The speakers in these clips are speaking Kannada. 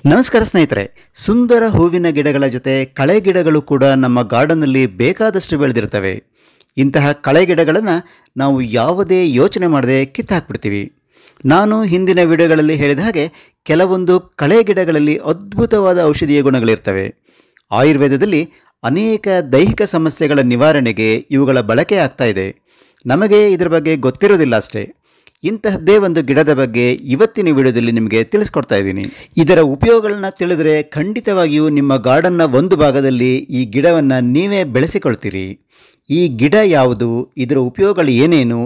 ನಮಸ್ಕಾರ ಸ್ನೇಹಿತರೆ, ಸುಂದರ ಹೂವಿನ ಗಿಡಗಳ ಜೊತೆ ಕಳೆ ಗಿಡಗಳು ಕೂಡ ನಮ್ಮ ಗಾರ್ಡನ್ನಲ್ಲಿ ಬೇಕಾದಷ್ಟು ಬೆಳೆದಿರ್ತವೆ. ಇಂತಹ ಕಳೆ ಗಿಡಗಳನ್ನು ನಾವು ಯಾವುದೇ ಯೋಚನೆ ಮಾಡದೆ ಕಿತ್ತಾಕ್ಬಿಡ್ತೀವಿ. ನಾನು ಹಿಂದಿನ ವಿಡಿಯೋಗಳಲ್ಲಿ ಹೇಳಿದ ಹಾಗೆ ಕೆಲವೊಂದು ಕಳೆ ಗಿಡಗಳಲ್ಲಿ ಅದ್ಭುತವಾದ ಔಷಧೀಯ ಗುಣಗಳಿರ್ತವೆ. ಆಯುರ್ವೇದದಲ್ಲಿ ಅನೇಕ ದೈಹಿಕ ಸಮಸ್ಯೆಗಳ ನಿವಾರಣೆಗೆ ಇವುಗಳ ಬಳಕೆ ಆಗ್ತಾ ಇದೆ. ನಮಗೆ ಇದರ ಬಗ್ಗೆ ಗೊತ್ತಿರೋದಿಲ್ಲ ಅಷ್ಟೇ. ಇಂತಹದ್ದೇ ಒಂದು ಗಿಡದ ಬಗ್ಗೆ ಇವತ್ತಿನ ವಿಡಿಯೋದಲ್ಲಿ ನಿಮಗೆ ತಿಳಿಸ್ಕೊಡ್ತಾ ಇದ್ದೀನಿ. ಇದರ ಉಪಯೋಗಗಳನ್ನ ತಿಳಿದರೆ ಖಂಡಿತವಾಗಿಯೂ ನಿಮ್ಮ ಗಾರ್ಡನ್ನ ಒಂದು ಭಾಗದಲ್ಲಿ ಈ ಗಿಡವನ್ನು ನೀವೇ ಬೆಳೆಸಿಕೊಳ್ತೀರಿ. ಈ ಗಿಡ ಯಾವುದು, ಇದರ ಉಪಯೋಗಗಳು ಏನೇನು,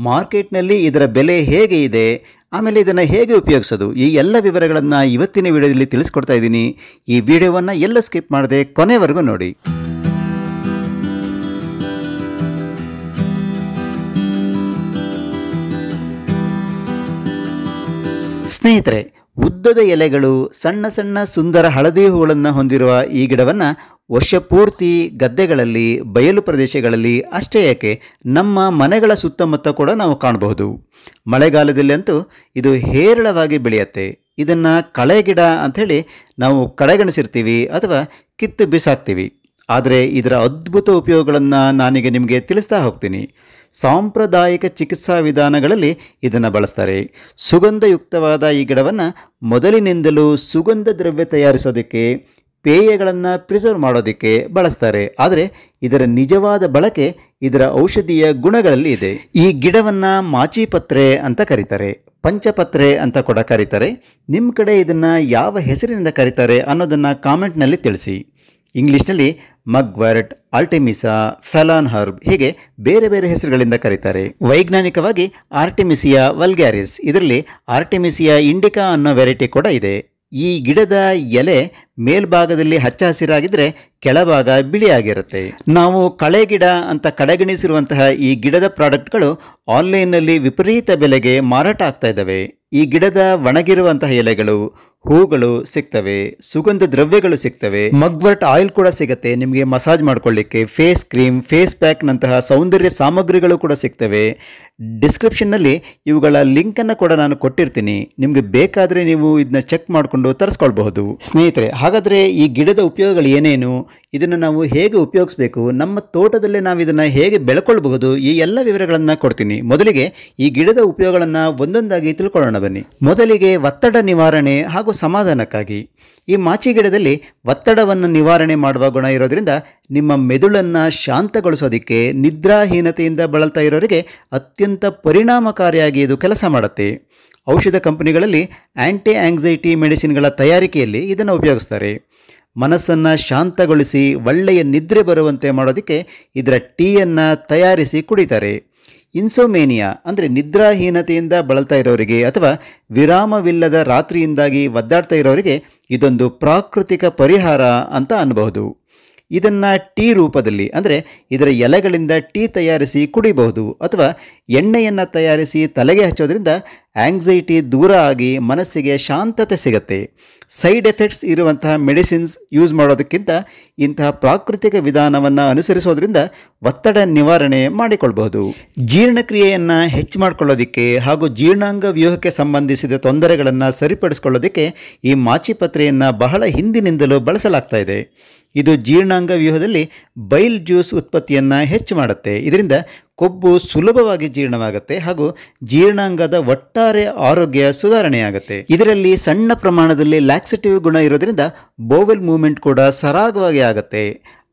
ಮಾರ್ಕೆಟ್ನಲ್ಲಿ ಇದರ ಬೆಲೆ ಹೇಗೆ ಇದೆ, ಆಮೇಲೆ ಇದನ್ನು ಹೇಗೆ ಉಪಯೋಗಿಸೋದು, ಈ ಎಲ್ಲ ವಿವರಗಳನ್ನು ಇವತ್ತಿನ ವಿಡಿಯೋದಲ್ಲಿ ತಿಳಿಸ್ಕೊಡ್ತಾ ಇದ್ದೀನಿ. ಈ ವಿಡಿಯೋವನ್ನು ಎಲ್ಲೂ ಸ್ಕಿಪ್ ಮಾಡದೆ ಕೊನೆವರೆಗೂ ನೋಡಿ. ಸ್ನೇಹಿತರೆ, ಉದ್ದದ ಎಲೆಗಳು, ಸಣ್ಣ ಸಣ್ಣ ಸುಂದರ ಹಳದಿ ಹೂಗಳನ್ನು ಹೊಂದಿರುವ ಈ ಗಿಡವನ್ನು ವರ್ಷ ಪೂರ್ತಿ ಗದ್ದೆಗಳಲ್ಲಿ, ಬಯಲು ಪ್ರದೇಶಗಳಲ್ಲಿ ಅಷ್ಟೇ ಯಾಕೆ ನಮ್ಮ ಮನೆಗಳ ಸುತ್ತಮುತ್ತ ಕೂಡ ನಾವು ಕಾಣಬಹುದು. ಮಳೆಗಾಲದಲ್ಲಿ ಅಂತೂ ಇದು ಹೇರಳವಾಗಿ ಬೆಳೆಯುತ್ತೆ. ಇದನ್ನು ಕಳೆ ಗಿಡ ಅಂಥೇಳಿ ನಾವು ಕಡೆಗಣಿಸಿರ್ತೀವಿ ಅಥವಾ ಕಿತ್ತು ಬಿಸಾಕ್ತೀವಿ. ಆದರೆ ಇದರ ಅದ್ಭುತ ಉಪಯೋಗಗಳನ್ನು ನಾನೀಗ ನಿಮಗೆ ತಿಳಿಸ್ತಾ ಹೋಗ್ತೀನಿ. ಸಾಂಪ್ರದಾಯಿಕ ಚಿಕಿತ್ಸಾ ವಿಧಾನಗಳಲ್ಲಿ ಇದನ್ನು ಬಳಸ್ತಾರೆ. ಸುಗಂಧಯುಕ್ತವಾದ ಈ ಗಿಡವನ್ನು ಮೊದಲಿನಿಂದಲೂ ಸುಗಂಧ ದ್ರವ್ಯ ತಯಾರಿಸೋದಕ್ಕೆ, ಪೇಯಗಳನ್ನು ಪ್ರಿಸರ್ವ್ ಮಾಡೋದಕ್ಕೆ ಬಳಸ್ತಾರೆ. ಆದರೆ ಇದರ ನಿಜವಾದ ಬಳಕೆ ಇದರ ಔಷಧೀಯ ಗುಣಗಳಲ್ಲಿ ಇದೆ. ಈ ಗಿಡವನ್ನು ಮಾಚಿಪತ್ರೆ ಅಂತ ಕರೀತಾರೆ, ಪಂಚಪತ್ರೆ ಅಂತ ಕೂಡ ಕರೀತಾರೆ. ನಿಮ್ಮ ಕಡೆ ಇದನ್ನು ಯಾವ ಹೆಸರಿನಿಂದ ಕರೀತಾರೆ ಅನ್ನೋದನ್ನು ಕಾಮೆಂಟ್ನಲ್ಲಿ ತಿಳಿಸಿ. ಇಂಗ್ಲೀಷ್ನಲ್ಲಿ ಮಗ್ವರ್ಟ್, ಆರ್ಟೆಮಿಸಾ, ಫೆಲಾನ್ ಹರ್ಬ್ ಹೀಗೆ ಬೇರೆ ಬೇರೆ ಹೆಸರುಗಳಿಂದ ಕರೀತಾರೆ. ವೈಜ್ಞಾನಿಕವಾಗಿ ಆರ್ಟೆಮಿಸಿಯಾ ವಲ್ಗ್ಯಾರಿಸ್, ಇದರಲ್ಲಿ ಆರ್ಟೆಮಿಸಿಯಾ ಇಂಡಿಕಾ ಅನ್ನೋ ವೆರೈಟಿ ಕೂಡ ಇದೆ. ಈ ಗಿಡದ ಎಲೆ ಮೇಲ್ಭಾಗದಲ್ಲಿ ಹಚ್ಚ ಹಸಿರಾಗಿದ್ದರೆ ಕೆಳಭಾಗ ಬಿಳಿಯಾಗಿರುತ್ತೆ. ನಾವು ಕಳೆ ಗಿಡ ಅಂತ ಕಡೆಗಣಿಸಿರುವಂತಹ ಈ ಗಿಡದ ಪ್ರಾಡಕ್ಟ್ಗಳು ಆನ್ಲೈನ್ನಲ್ಲಿ ವಿಪರೀತ ಬೆಲೆಗೆ ಮಾರಾಟ ಆಗ್ತಾ ಇದ್ದಾವೆ. ಈ ಗಿಡದ ಒಣಗಿರುವಂತಹ ಎಲೆಗಳು, ಹೂಗಳು ಸಿಗ್ತವೆ, ಸುಗಂಧ ದ್ರವ್ಯಗಳು ಸಿಗ್ತವೆ, ಮಗ್ವರ್ಟ್ ಆಯಿಲ್ ಕೂಡ ಸಿಗುತ್ತೆ. ನಿಮಗೆ ಮಸಾಜ್ ಮಾಡ್ಕೊಳ್ಳಿಕ್ಕೆ ಫೇಸ್ ಕ್ರೀಮ್, ಫೇಸ್ ಪ್ಯಾಕ್ನಂತಹ ಸೌಂದರ್ಯ ಸಾಮಗ್ರಿಗಳು ಕೂಡ ಸಿಗ್ತವೆ. ಡಿಸ್ಕ್ರಿಪ್ಷನ್ನಲ್ಲಿ ಇವುಗಳ ಲಿಂಕನ್ನು ಕೂಡ ನಾನು ಕೊಟ್ಟಿರ್ತೀನಿ. ನಿಮಗೆ ಬೇಕಾದರೆ ನೀವು ಇದನ್ನ ಚೆಕ್ ಮಾಡಿಕೊಂಡು ತರಿಸ್ಕೊಳ್ಬಹುದು. ಸ್ನೇಹಿತರೆ, ಹಾಗಾದರೆ ಈ ಗಿಡದ ಉಪಯೋಗಗಳು ಏನೇನು, ಇದನ್ನು ನಾವು ಹೇಗೆ ಉಪಯೋಗಿಸಬೇಕು, ನಮ್ಮ ತೋಟದಲ್ಲೇ ನಾವು ಇದನ್ನು ಹೇಗೆ ಬೆಳ್ಕೊಳ್ಬಹುದು, ಈ ಎಲ್ಲ ವಿವರಗಳನ್ನು ಕೊಡ್ತೀನಿ. ಮೊದಲಿಗೆ ಈ ಗಿಡದ ಉಪಯೋಗಗಳನ್ನು ಒಂದೊಂದಾಗಿ ತಿಳ್ಕೊಳ್ಳೋಣ ಬನ್ನಿ. ಮೊದಲಿಗೆ ಒತ್ತಡ ನಿವಾರಣೆ ಹಾಗೂ ಸಮಾಧಾನಕ್ಕಾಗಿ. ಈ ಮಾಚಿ ಗಿಡದಲ್ಲಿ ಒತ್ತಡವನ್ನು ನಿವಾರಣೆ ಮಾಡುವ ಗುಣ ಇರೋದ್ರಿಂದ ನಿಮ್ಮ ಮೆದುಳನ್ನು ಶಾಂತಗೊಳಿಸೋದಕ್ಕೆ, ನಿದ್ರಾಹೀನತೆಯಿಂದ ಬಳಲ್ತಾ ಇರೋರಿಗೆ ಅತ್ಯಂತ ಪರಿಣಾಮಕಾರಿಯಾಗಿ ಇದು ಕೆಲಸ ಮಾಡುತ್ತೆ. ಔಷಧ ಕಂಪನಿಗಳಲ್ಲಿ ಆ್ಯಂಟಿ ಆಂಗ್ಸೈಟಿ ಮೆಡಿಸಿನ್ಗಳ ತಯಾರಿಕೆಯಲ್ಲಿ ಇದನ್ನು ಉಪಯೋಗಿಸ್ತಾರೆ. ಮನಸ್ಸನ್ನು ಶಾಂತಗೊಳಿಸಿ ಒಳ್ಳೆಯ ನಿದ್ರೆ ಬರುವಂತೆ ಮಾಡೋದಕ್ಕೆ ಇದರ ಟೀಯನ್ನು ತಯಾರಿಸಿ ಕುಡಿತಾರೆ. ಇನ್ಸೋಮೇನಿಯಾ ಅಂದರೆ ನಿದ್ರಾಹೀನತೆಯಿಂದ ಬಳಲ್ತಾ ಇರೋರಿಗೆ ಅಥವಾ ವಿರಾಮವಿಲ್ಲದ ರಾತ್ರಿಯಿಂದಾಗಿ ಒದ್ದಾಡ್ತಾ ಇರೋರಿಗೆ ಇದೊಂದು ಪ್ರಾಕೃತಿಕ ಪರಿಹಾರ ಅಂತ ಅನ್ನಬಹುದು. ಇದನ್ನು ಟೀ ರೂಪದಲ್ಲಿ ಅಂದರೆ ಇದರ ಎಲೆಗಳಿಂದ ಟೀ ತಯಾರಿಸಿ ಕುಡಿಬಹುದು, ಅಥವಾ ಎಣ್ಣೆಯನ್ನು ತಯಾರಿಸಿ ತಲೆಗೆ ಹಚ್ಚೋದ್ರಿಂದ ಆಂಗ್ಸೈಟಿ ದೂರ ಆಗಿ ಮನಸ್ಸಿಗೆ ಶಾಂತತೆ ಸಿಗುತ್ತೆ. ಸೈಡ್ ಎಫೆಕ್ಟ್ಸ್ ಇರುವಂತಹ ಮೆಡಿಸಿನ್ಸ್ ಯೂಸ್ ಮಾಡೋದಕ್ಕಿಂತ ಇಂತಹ ಪ್ರಾಕೃತಿಕ ವಿಧಾನವನ್ನು ಅನುಸರಿಸೋದ್ರಿಂದ ಒತ್ತಡ ನಿವಾರಣೆ ಮಾಡಿಕೊಳ್ಬಹುದು. ಜೀರ್ಣಕ್ರಿಯೆಯನ್ನು ಹೆಚ್ಚು ಮಾಡಿಕೊಳ್ಳೋದಕ್ಕೆ ಹಾಗೂ ಜೀರ್ಣಾಂಗ ವ್ಯೂಹಕ್ಕೆ ಸಂಬಂಧಿಸಿದ ತೊಂದರೆಗಳನ್ನು ಸರಿಪಡಿಸಿಕೊಳ್ಳೋದಕ್ಕೆ ಈ ಮಾಚಿಪತ್ರೆಯನ್ನು ಬಹಳ ಹಿಂದಿನಿಂದಲೂ ಬಳಸಲಾಗ್ತಾ ಇದೆ. ಇದು ಜೀರ್ಣಾಂಗ ವ್ಯೂಹದಲ್ಲಿ ಬೈಲ್ ಜ್ಯೂಸ್ ಉತ್ಪತ್ತಿಯನ್ನು ಹೆಚ್ಚು ಮಾಡುತ್ತೆ. ಇದರಿಂದ ಕೊಬ್ಬು ಸುಲಭವಾಗಿ ಜೀರ್ಣವಾಗುತ್ತೆ ಹಾಗೂ ಜೀರ್ಣಾಂಗದ ಒಟ್ಟಾರೆ ಆರೋಗ್ಯ ಸುಧಾರಣೆಯಾಗುತ್ತೆ. ಇದರಲ್ಲಿ ಸಣ್ಣ ಪ್ರಮಾಣದಲ್ಲಿ ಲ್ಯಾಕ್ಸೇಟಿವ್ ಗುಣ ಇರೋದ್ರಿಂದ ಬೋವೆಲ್ ಮೂವ್ಮೆಂಟ್ ಕೂಡ ಸರಾಗವಾಗಿ ಆಗುತ್ತೆ.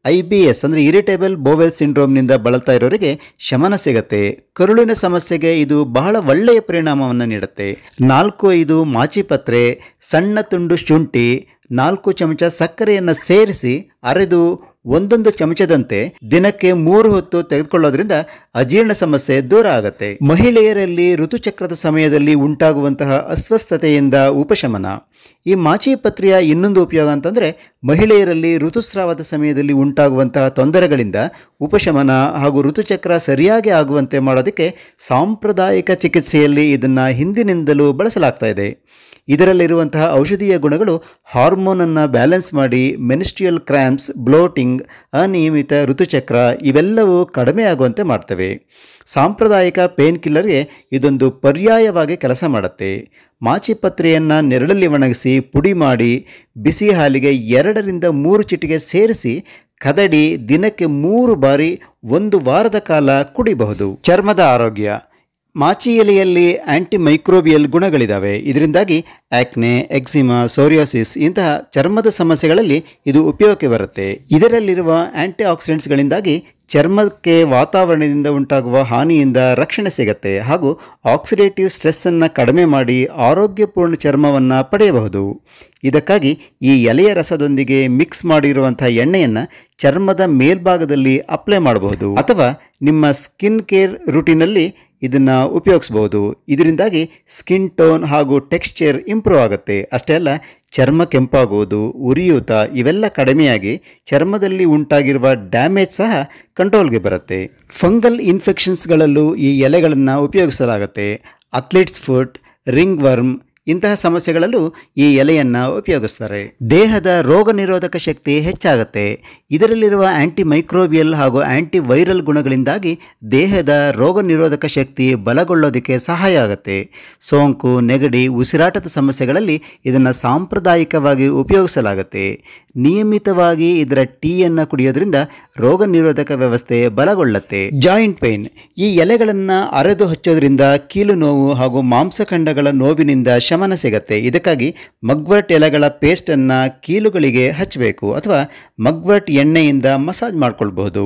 IBS ಅಂದರೆ ಇರಿಟೇಬಲ್ ಬೋವೆಲ್ ಸಿಂಡ್ರೋಮ್ನಿಂದ ಬಳಲ್ತಾ ಇರೋರಿಗೆ ಶಮನ ಸಿಗುತ್ತೆ. ಕರುಳಿನ ಸಮಸ್ಯೆಗೆ ಇದು ಬಹಳ ಒಳ್ಳೆಯ ಪರಿಣಾಮವನ್ನು ನೀಡುತ್ತೆ. 4-5 ಮಾಚಿಪತ್ರೆ, ಸಣ್ಣ ತುಂಡು ಶುಂಠಿ, 4 ಚಮಚ ಸಕ್ಕರೆಯನ್ನು ಸೇರಿಸಿ ಅರೆದು 1 ಚಮಚದಂತೆ ದಿನಕ್ಕೆ 3 ಹೊತ್ತು ತೆಗೆದುಕೊಳ್ಳೋದ್ರಿಂದ ಅಜೀರ್ಣ ಸಮಸ್ಯೆ ದೂರ ಆಗುತ್ತೆ. ಮಹಿಳೆಯರಲ್ಲಿ ಋತುಚಕ್ರದ ಸಮಯದಲ್ಲಿ ಉಂಟಾಗುವಂತಹ ಅಸ್ವಸ್ಥತೆಯಿಂದ ಉಪಶಮನ. ಈ ಮಾಚಿಪತ್ರೆಯ ಇನ್ನೊಂದು ಉಪಯೋಗ ಅಂತಂದರೆ ಮಹಿಳೆಯರಲ್ಲಿ ಋತುಸ್ರಾವದ ಸಮಯದಲ್ಲಿ ಉಂಟಾಗುವಂತಹ ತೊಂದರೆಗಳಿಂದ ಉಪಶಮನ ಹಾಗೂ ಋತುಚಕ್ರ ಸರಿಯಾಗಿ ಆಗುವಂತೆ ಮಾಡೋದಕ್ಕೆ ಸಾಂಪ್ರದಾಯಿಕ ಚಿಕಿತ್ಸೆಯಲ್ಲಿ ಇದನ್ನು ಹಿಂದಿನಿಂದಲೂ ಬಳಸಲಾಗ್ತಾ ಇದೆ. ಇದರಲ್ಲಿರುವಂತಹ ಔಷಧೀಯ ಗುಣಗಳು ಹಾರ್ಮೋನನ್ನು ಬ್ಯಾಲೆನ್ಸ್ ಮಾಡಿ ಮೆನ್ಸ್ಟ್ರಿಯಲ್ ಕ್ರ್ಯಾಂಪ್ಸ್, ಬ್ಲೋಟಿಂಗ್, ವೀಸಿಂಗ್, ಅನಿಯಮಿತ ಋತುಚಕ್ರ ಇವೆಲ್ಲವೂ ಕಡಿಮೆ ಆಗುವಂತೆ ಮಾಡ್ತವೆ. ಸಾಂಪ್ರದಾಯಿಕ ಪೇನ್ ಕಿಲ್ಲರ್ಗೆ ಇದೊಂದು ಪರ್ಯಾಯವಾಗಿ ಕೆಲಸ ಮಾಡುತ್ತೆ. ಮಾಚಿಪತ್ರೆಯನ್ನು ನೆರಳಲ್ಲಿ ಒಣಗಿಸಿ ಪುಡಿ ಮಾಡಿ ಬಿಸಿ ಹಾಲಿಗೆ 2 ರಿಂದ 3 ಚಿಟಿಕೆ ಸೇರಿಸಿ ಕದಡಿ ದಿನಕ್ಕೆ 3 ಬಾರಿ 1 ವಾರದ ಕಾಲ ಕುಡಿಬಹುದು. ಚರ್ಮದ ಆರೋಗ್ಯ. ಮಾಚಿ ಎಲೆಯಲ್ಲಿ ಆಂಟಿಮೈಕ್ರೋಬಿಯಲ್ ಗುಣಗಳಿದ್ದಾವೆ. ಇದರಿಂದಾಗಿ ಆಕ್ನೆ, ಎಕ್ಸಿಮಾ, ಸೋರಿಯಾಸಿಸ್ ಇಂತಹ ಚರ್ಮದ ಸಮಸ್ಯೆಗಳಲ್ಲಿ ಇದು ಉಪಯೋಗಕ್ಕೆ ಬರುತ್ತೆ. ಇದರಲ್ಲಿರುವ ಆಂಟಿ ಆಕ್ಸಿಡೆಂಟ್ಸ್ಗಳಿಂದಾಗಿ ಚರ್ಮಕ್ಕೆ ವಾತಾವರಣದಿಂದ ಉಂಟಾಗುವ ಹಾನಿಯಿಂದ ರಕ್ಷಣೆ ಸಿಗುತ್ತೆ ಹಾಗೂ ಆಕ್ಸಿಡೇಟಿವ್ ಸ್ಟ್ರೆಸ್ಸನ್ನು ಕಡಿಮೆ ಮಾಡಿ ಆರೋಗ್ಯಪೂರ್ಣ ಚರ್ಮವನ್ನು ಪಡೆಯಬಹುದು. ಇದಕ್ಕಾಗಿ ಈ ಎಲೆಯ ರಸದೊಂದಿಗೆ ಮಿಕ್ಸ್ ಮಾಡಿರುವಂಥ ಎಣ್ಣೆಯನ್ನು ಚರ್ಮದ ಮೇಲ್ಭಾಗದಲ್ಲಿ ಅಪ್ಲೈ ಮಾಡಬಹುದು ಅಥವಾ ನಿಮ್ಮ ಸ್ಕಿನ್ ಕೇರ್ ರೂಟೀನಲ್ಲಿ ಇದನ್ನು ಉಪಯೋಗಿಸ್ಬೋದು. ಇದರಿಂದಾಗಿ ಸ್ಕಿನ್ ಟೋನ್ ಹಾಗೂ ಟೆಕ್ಸ್ಚರ್ ಇಂಪ್ರೂವ್ ಆಗುತ್ತೆ. ಅಷ್ಟೇ ಅಲ್ಲ, ಚರ್ಮ ಕೆಂಪಾಗುವುದು, ಉರಿಯೂತ ಇವೆಲ್ಲ ಕಡಿಮೆಯಾಗಿ ಚರ್ಮದಲ್ಲಿ ಉಂಟಾಗಿರುವ ಡ್ಯಾಮೇಜ್ ಸಹ ಕಂಟ್ರೋಲ್ಗೆ ಬರುತ್ತೆ. ಫಂಗಲ್ ಇನ್ಫೆಕ್ಷನ್ಸ್ಗಳಲ್ಲೂ ಈ ಎಲೆಗಳನ್ನು ಉಪಯೋಗಿಸಲಾಗುತ್ತೆ. ಅಥ್ಲೀಟ್ಸ್ ಫುಟ್, ರಿಂಗ್ ವರ್ಮ್ ಇಂತಹ ಸಮಸ್ಯೆಗಳಲ್ಲೂ ಈ ಎಲೆಯನ್ನು ಉಪಯೋಗಿಸ್ತಾರೆ. ದೇಹದ ರೋಗ ನಿರೋಧಕ ಶಕ್ತಿ ಹೆಚ್ಚಾಗುತ್ತೆ. ಇದರಲ್ಲಿರುವ ಆಂಟಿಮೈಕ್ರೋಬಿಯಲ್ ಹಾಗೂ ಆಂಟಿವೈರಲ್ ಗುಣಗಳಿಂದಾಗಿ ದೇಹದ ರೋಗ ನಿರೋಧಕ ಶಕ್ತಿ ಬಲಗೊಳ್ಳೋದಕ್ಕೆ ಸಹಾಯ ಆಗುತ್ತೆ. ಸೋಂಕು, ನೆಗಡಿ, ಉಸಿರಾಟದ ಸಮಸ್ಯೆಗಳಲ್ಲಿ ಇದನ್ನು ಸಾಂಪ್ರದಾಯಿಕವಾಗಿ ಉಪಯೋಗಿಸಲಾಗುತ್ತೆ. ನಿಯಮಿತವಾಗಿ ಇದರ ಟೀಯನ್ನು ಕುಡಿಯೋದ್ರಿಂದ ರೋಗ ನಿರೋಧಕ ವ್ಯವಸ್ಥೆ ಬಲಗೊಳ್ಳುತ್ತೆ. Joint pain. ಈ ಎಲೆಗಳನ್ನು ಅರೆದು ಹಚ್ಚೋದ್ರಿಂದ ಕೀಲು ನೋವು ಹಾಗೂ ಮಾಂಸಖಂಡಗಳ ನೋವಿನಿಂದ ಶಮನ ಸಿಗತ್ತೆ. ಇದಕ್ಕಾಗಿ ಮಗ್ವರ್ಟ್ ಎಲೆಗಳ ಪೇಸ್ಟನ್ನು ಕೀಲುಗಳಿಗೆ ಹಚ್ಚಬೇಕು ಅಥವಾ ಮಗ್ವರ್ಟ್ ಎಣ್ಣೆಯಿಂದ ಮಸಾಜ್ ಮಾಡ್ಕೊಳ್ಬಹುದು.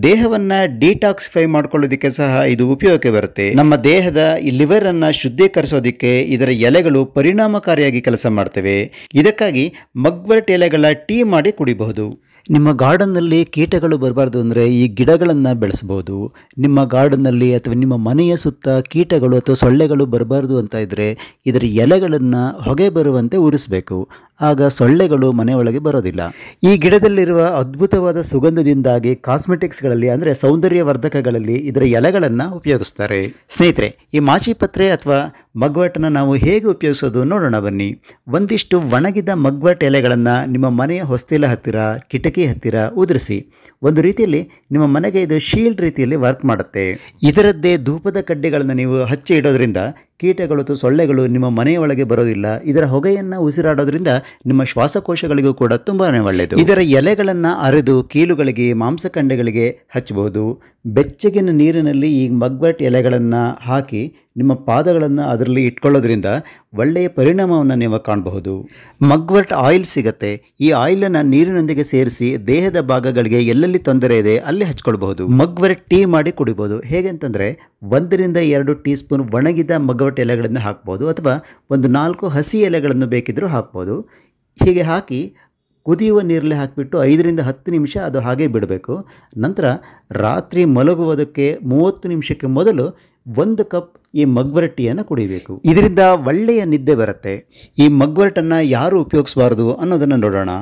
ದೇಹವನ್ನು ಡಿಟಾಕ್ಸಿಫೈ ಮಾಡ್ಕೊಳ್ಳೋದಕ್ಕೆ ಸಹ ಇದು ಉಪಯೋಗಕ್ಕೆ ಬರುತ್ತೆ. ನಮ್ಮ ದೇಹದ ಈ ಲಿವರನ್ನು ಶುದ್ಧೀಕರಿಸೋದಕ್ಕೆ ಇದರ ಎಲೆಗಳು ಪರಿಣಾಮಕಾರಿಯಾಗಿ ಕೆಲಸ ಮಾಡ್ತವೆ. ಇದಕ್ಕಾಗಿ ಮಗ್ವರ್ಟ್ ಎಲೆಗಳ ಟೀ ಮಾಡಿ ಕುಡಿಬಹುದು. ನಿಮ್ಮ ಗಾರ್ಡನ್ನಲ್ಲಿ ಕೀಟಗಳು ಬರಬಾರ್ದು ಅಂದರೆ ಈ ಗಿಡಗಳನ್ನು ಬೆಳೆಸ್ಬೋದು. ನಿಮ್ಮ ಗಾರ್ಡನ್ನಲ್ಲಿ ಅಥವಾ ನಿಮ್ಮ ಮನೆಯ ಸುತ್ತ ಕೀಟಗಳು ಅಥವಾ ಸೊಳ್ಳೆಗಳು ಬರಬಾರ್ದು ಅಂತ ಇದ್ದರೆ ಇದರ ಎಲೆಗಳನ್ನು ಹೊಗೆ ಬರುವಂತೆ ಉರಿಸಬೇಕು. ಆಗ ಸೊಳ್ಳೆಗಳು ಮನೆಯೊಳಗೆ ಬರೋದಿಲ್ಲ. ಈ ಗಿಡದಲ್ಲಿರುವ ಅದ್ಭುತವಾದ ಸುಗಂಧದಿಂದಾಗಿ ಕಾಸ್ಮೆಟಿಕ್ಸ್ಗಳಲ್ಲಿ ಅಂದರೆ ಸೌಂದರ್ಯವರ್ಧಕಗಳಲ್ಲಿ ಇದರ ಎಲೆಗಳನ್ನು ಉಪಯೋಗಿಸ್ತಾರೆ. ಸ್ನೇಹಿತರೆ, ಈ ಮಾಚಿಪತ್ರೆ ಅಥವಾ ಮಗ್ವಟನ್ನು ನಾವು ಹೇಗೆ ಉಪಯೋಗಿಸೋದು ನೋಡೋಣ ಬನ್ನಿ. ಒಂದಿಷ್ಟು ಒಣಗಿದ ಮಗ್ವಟ್ ಎಲೆಗಳನ್ನು ನಿಮ್ಮ ಮನೆಯ ಹೊಸ್ತಿಲ ಹತ್ತಿರ, ಕಿಟಕಿ ಹತ್ತಿರ ಉದುರಿಸಿ. ಒಂದು ರೀತಿಯಲ್ಲಿ ನಿಮ್ಮ ಮನೆಗೆ ಇದು ಶೀಲ್ಡ್ ರೀತಿಯಲ್ಲಿ ವರ್ಕ್ ಮಾಡುತ್ತೆ. ಇದರದ್ದೇ ಧೂಪದ ಕಡ್ಡಿಗಳನ್ನು ನೀವು ಹಚ್ಚಿ ಇಡೋದ್ರಿಂದ ಕೀಟಗಳು ಅಥವಾ ಸೊಳ್ಳೆಗಳು ನಿಮ್ಮ ಮನೆಯ ಒಳಗೆ ಬರೋದಿಲ್ಲ. ಇದರ ಹೊಗೆಯನ್ನು ಉಸಿರಾಡೋದ್ರಿಂದ ನಿಮ್ಮ ಶ್ವಾಸಕೋಶಗಳಿಗೂ ಕೂಡ ತುಂಬಾ ಒಳ್ಳೆಯದು. ಇದರ ಎಲೆಗಳನ್ನು ಅರೆದು ಕೀಲುಗಳಿಗೆ, ಮಾಂಸಖಂಡಗಳಿಗೆ ಹಚ್ಚಬಹುದು. ಬೆಚ್ಚಗಿನ ನೀರಿನಲ್ಲಿ ಈ ಮಗ್ವಟ್ ಎಲೆಗಳನ್ನು ಹಾಕಿ ನಿಮ್ಮ ಪಾದಗಳನ್ನು ಅದರಲ್ಲಿ ಇಟ್ಕೊಳ್ಳೋದ್ರಿಂದ ಒಳ್ಳೆಯ ಪರಿಣಾಮವನ್ನು ನೀವು ಕಾಣಬಹುದು. ಮಗ್ವರ್ಟ್ ಆಯಿಲ್ ಸಿಗುತ್ತೆ. ಈ ಆಯಿಲನ್ನು ನೀರಿನೊಂದಿಗೆ ಸೇರಿಸಿ ದೇಹದ ಭಾಗಗಳಿಗೆ ಎಲ್ಲೆಲ್ಲಿ ತೊಂದರೆ ಇದೆ ಅಲ್ಲಿ ಹಚ್ಕೊಳ್ಬಹುದು. ಮಗ್ವರ್ಟ್ ಟೀ ಮಾಡಿ ಕುಡಿಬೋದು. ಹೇಗೆ ಅಂತಂದರೆ 1 ರಿಂದ 2 ಟೀ ಸ್ಪೂನ್ ಒಣಗಿದ ಮಗ್ವರ್ಟ್ ಎಲೆಗಳನ್ನು ಹಾಕ್ಬೋದು ಅಥವಾ 4 ಹಸಿ ಎಲೆಗಳನ್ನು ಬೇಕಿದ್ದರೂ ಹಾಕ್ಬೋದು. ಹೀಗೆ ಹಾಕಿ ಕುದಿಯುವ ನೀರಲ್ಲಿ ಹಾಕಿಬಿಟ್ಟು 5 ರಿಂದ 10 ನಿಮಿಷ ಅದು ಹಾಗೆ ಬಿಡಬೇಕು. ನಂತರ ರಾತ್ರಿ ಮಲಗುವುದಕ್ಕೆ 30 ನಿಮಿಷಕ್ಕೆ ಮೊದಲು 1 ಕಪ್ ಈ ಮಗ್ವರ್ಟ್ ಟೀಯನ್ನು ಕುಡಿಬೇಕು. ಇದರಿಂದ ಒಳ್ಳೆಯ ನಿದ್ದೆ ಬರುತ್ತೆ. ಈ ಮಗ್ವರ್ಟನ್ನು ಯಾರು ಉಪಯೋಗಿಸಬಾರ್ದು ಅನ್ನೋದನ್ನು ನೋಡೋಣ.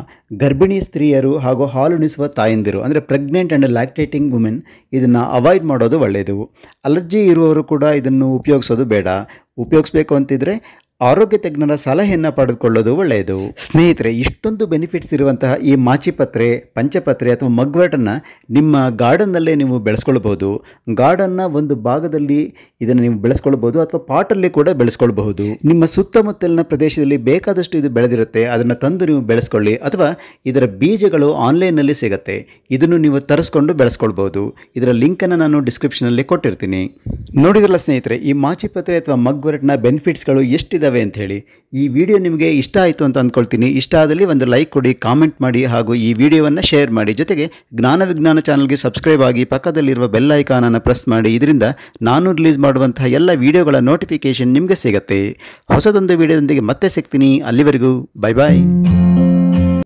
ಗರ್ಭಿಣಿ ಸ್ತ್ರೀಯರು ಹಾಗೂ ಹಾಲುಣಿಸುವ ತಾಯಂದಿರು ಅಂದರೆ ಪ್ರೆಗ್ನೆಂಟ್ ಆ್ಯಂಡ್ ಲ್ಯಾಕ್ಟೇಟಿಂಗ್ ವುಮೆನ್ ಇದನ್ನು ಅವಾಯ್ಡ್ ಮಾಡೋದು ಒಳ್ಳೆಯದು. ಅಲರ್ಜಿ ಇರುವವರು ಕೂಡ ಇದನ್ನು ಉಪಯೋಗಿಸೋದು ಬೇಡ. ಉಪಯೋಗಿಸ್ಬೇಕು ಅಂತಿದ್ರೆ ಆರೋಗ್ಯ ತಜ್ಞರ ಸಲಹೆಯನ್ನು ಪಡೆದುಕೊಳ್ಳೋದು ಒಳ್ಳೆಯದು. ಸ್ನೇಹಿತರೆ, ಇಷ್ಟೊಂದು ಬೆನಿಫಿಟ್ಸ್ ಇರುವಂತಹ ಈ ಮಾಚಿಪತ್ರೆ, ಪಂಚಪತ್ರೆ ಅಥವಾ ಮಗ್ವರ್ಟನ್ನು ನಿಮ್ಮ ಗಾರ್ಡನ್ನಲ್ಲೇ ನೀವು ಬೆಳೆಸ್ಕೊಳ್ಬಹುದು. ಗಾರ್ಡನ್ನ ಒಂದು ಭಾಗದಲ್ಲಿ ಇದನ್ನು ನೀವು ಬೆಳೆಸ್ಕೊಳ್ಬಹುದು ಅಥವಾ ಪಾಟಲ್ಲಿ ಕೂಡ ಬೆಳೆಸ್ಕೊಳ್ಬಹುದು. ನಿಮ್ಮ ಸುತ್ತಮುತ್ತಲಿನ ಪ್ರದೇಶದಲ್ಲಿ ಬೇಕಾದಷ್ಟು ಇದು ಬೆಳೆದಿರುತ್ತೆ, ಅದನ್ನು ತಂದು ನೀವು ಬೆಳೆಸ್ಕೊಳ್ಳಿ ಅಥವಾ ಇದರ ಬೀಜಗಳು ಆನ್ಲೈನ್ನಲ್ಲಿ ಸಿಗುತ್ತೆ. ಇದನ್ನು ನೀವು ತರಿಸ್ಕೊಂಡು ಬೆಳೆಸ್ಕೊಳ್ಬಹುದು. ಇದರ ಲಿಂಕನ್ನು ನಾನು ಡಿಸ್ಕ್ರಿಪ್ಷನಲ್ಲಿ ಕೊಟ್ಟಿರ್ತೀನಿ. ನೋಡಿದ್ರಲ್ಲ ಸ್ನೇಹಿತರೆ, ಈ ಮಾಚಿಪತ್ರೆ ಅಥವಾ ಮಗ್ವರ್ಟ್ನ ಬೆನಿಫಿಟ್ಸ್ಗಳು ಎಷ್ಟಿದೆ ಅಂತ ಹೇಳಿ. ಈ ವಿಡಿಯೋ ನಿಮಗೆ ಇಷ್ಟ ಆಯಿತು ಅಂತ ಅಂದ್ಕೊಳ್ತೀನಿ. ಇಷ್ಟ ಆದಲ್ಲಿ ಒಂದು ಲೈಕ್ ಕೊಡಿ, ಕಾಮೆಂಟ್ ಮಾಡಿ ಹಾಗೂ ಈ ವಿಡಿಯೋವನ್ನು ಶೇರ್ ಮಾಡಿ. ಜೊತೆಗೆ ಜ್ಞಾನ ವಿಜ್ಞಾನ ಚಾನಲ್ಗೆ ಸಬ್ಸ್ಕ್ರೈಬ್ ಆಗಿ ಪಕ್ಕದಲ್ಲಿರುವ ಬೆಲ್ ಐಕಾನನ್ನು ಪ್ರೆಸ್ ಮಾಡಿ. ಇದರಿಂದ ನಾನು ರಿಲೀಸ್ ಮಾಡುವಂತಹ ಎಲ್ಲ ವಿಡಿಯೋಗಳ ನೋಟಿಫಿಕೇಶನ್ ನಿಮಗೆ ಸಿಗುತ್ತೆ. ಹೊಸದೊಂದು ವಿಡಿಯೋದೊಂದಿಗೆ ಮತ್ತೆ ಸಿಗ್ತೀನಿ. ಅಲ್ಲಿವರೆಗೂ ಬೈ ಬಾಯ್.